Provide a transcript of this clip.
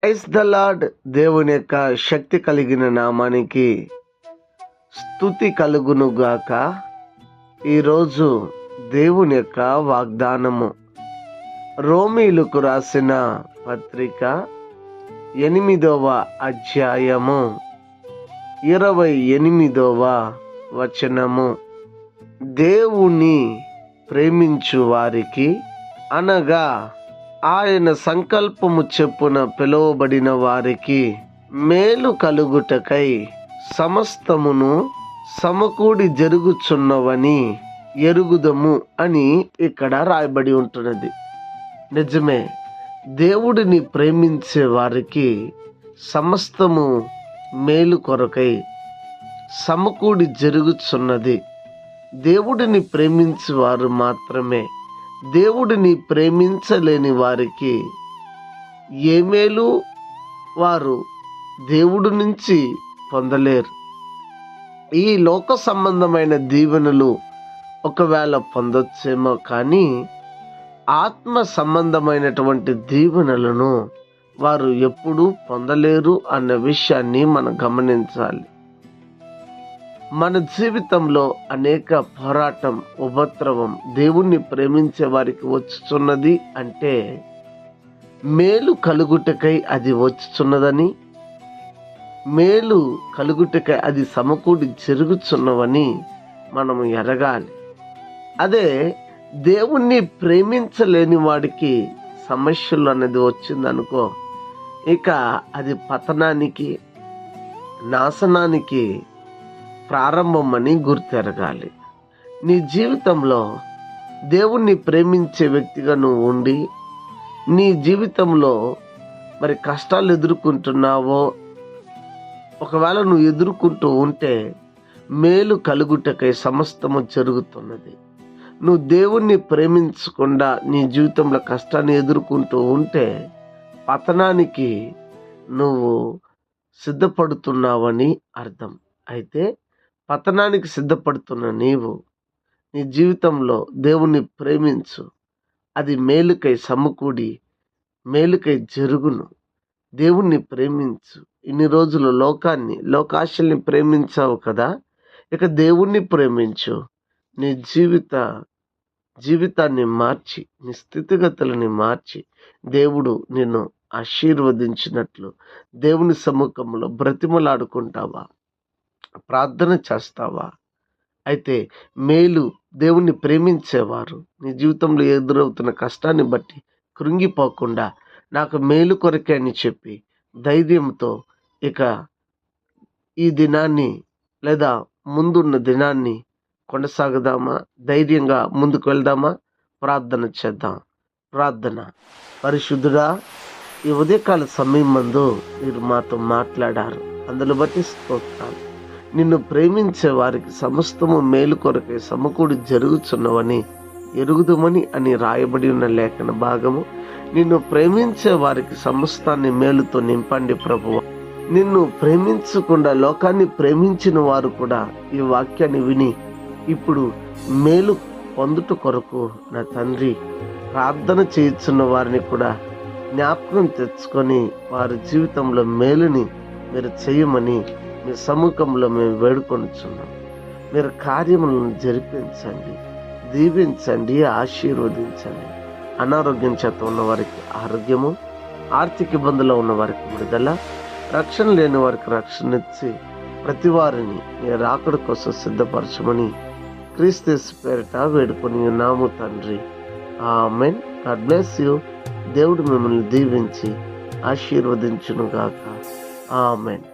Praise the lord. దేవుని యొక్క శక్తి కలిగిన నామానికి స్తుతి కలుగును గాక. ఈరోజు దేవుని యొక్క వాగ్దానము రోమీయులకు రాసిన పత్రిక 8వ అధ్యాయము 28వ వచనము. దేవుని ప్రేమించు వారికి అనగా ఆయన సంకల్పము చెప్పున పిలువబడిన వారికి మేలు కలుగుటకై సమస్తమును సమకూడి జరుగుచున్నవని ఎరుగుదము అని ఇక్కడ రాయబడి ఉంటున్నది. నిజమే, దేవుడిని ప్రేమించే వారికి సమస్తము మేలు కొరకై సమకూడి జరుగుచున్నది. దేవుడిని ప్రేమించే వారు మాత్రమే. దేవుడిని ప్రేమించలేని వారికి ఏ మేలు వారు దేవుడి నుంచి పొందలేరు. ఈ లోక సంబంధమైన దీవెనలు ఒకవేళ పొందొచ్చేమో, కానీ ఆత్మ సంబంధమైనటువంటి దీవెనలను వారు ఎప్పుడూ పొందలేరు అన్న విషయాన్ని మనం గమనించాలి. మన జీవితంలో అనేక పోరాటం, ఉపద్రవం దేవుణ్ణి ప్రేమించే వారికి వచ్చుచున్నది అంటే మేలు కలుగుటకై అది వచ్చుచున్నదని, మేలు కలుగుటకై అది సమకూడి జరుగుచున్నవని మనము ఎరగాలి. అదే దేవుణ్ణి ప్రేమించలేని వాడికి సమస్యలు అనేది వచ్చిందనుకో, ఇక అది పతనానికి, నాశనానికి ప్రారంభం అని గుర్తెరగాలి. నీ జీవితంలో దేవుణ్ణి ప్రేమించే వ్యక్తిగా నువ్వు ఉండి నీ జీవితంలో మరి కష్టాలు ఎదుర్కొంటున్నావో, ఒకవేళ నువ్వు ఎదుర్కొంటూ ఉంటే మేలు కలుగుటకై సమస్తము జరుగుతున్నది. నువ్వు దేవుణ్ణి ప్రేమించకుండా నీ జీవితంలో కష్టాన్ని ఎదుర్కొంటూ ఉంటే పతనానికి నువ్వు సిద్ధపడుతున్నావని అర్థం. అయితే పతనానికి సిద్ధపడుతున్న నీవు నీ జీవితంలో దేవుణ్ణి ప్రేమించు, అది మేలుకై సమకూడి మేలుకై జరుగును. దేవుణ్ణి ప్రేమించు. ఇన్ని రోజులు లోకాశల్ని ప్రేమించావు కదా, ఇక దేవుణ్ణి ప్రేమించు. నీ జీవితాన్ని మార్చి, నీ స్థితిగతులని మార్చి దేవుడు నిన్ను ఆశీర్వదించినట్లు దేవుని సముఖంలో బ్రతిమలాడుకుంటావా, ప్రార్థన చేస్తావా? అయితే మేలు, దేవుణ్ణి ప్రేమించేవారు నీ జీవితంలో ఎదురవుతున్న కష్టాన్ని బట్టి కృంగిపోకుండా నాకు మేలు కొరకే అని చెప్పి ధైర్యంతో ఇక ఈ దినాన్ని లేదా ముందున్న దినాన్ని కొనసాగుదామా? ధైర్యంగా ముందుకు వెళ్దామా? ప్రార్థన చేద్దాం. ప్రార్థన. పరిశుద్ధుడా, ఈ ఉదయకాల సమయం మందు మీరు మాతో మాట్లాడారు, అందులో బట్టి స్తోత్రాలు. నిన్ను ప్రేమించే వారికి సమస్తము మేలు కొరకై సమకూడి జరుగుచున్నవని ఎరుగుదమని అని రాయబడి ఉన్న లేఖన భాగము. నిన్ను ప్రేమించే వారికి సమస్తాన్ని మేలుతో నింపండి ప్రభువా. నిన్ను ప్రేమించకుండా లోకాన్ని ప్రేమించిన వారు కూడా ఈ వాక్యాన్ని విని ఇప్పుడు మేలు పొందుట కొరకు నా తండ్రి ప్రార్థన చేయుచున్న వారిని కూడా జ్ఞాపకం తెచ్చుకొని వారి జీవితంలో మేలుని మీరు చేయమని మీ సముఖంలో మేము వేడుకొనుచున్నాం. మీరు కార్యములను జరిపించండి, దీవించండి, ఆశీర్వదించండి. అనారోగ్యం చేత ఉన్న వారికి ఆరోగ్యము, ఆర్థిక ఇబ్బందులో ఉన్న వారికి విడుదల, రక్షణ లేని వారికి రక్షణ ఇచ్చి ప్రతి వారిని మీ రాకడ కోసం సిద్ధపరచమని క్రీస్తు పేరిట వేడుకొని ఉన్నాము తండ్రి. ఆమేన్. God bless you. దేవుడు మిమ్మల్ని దీవించి ఆశీర్వదించును గాక. ఆమేన్.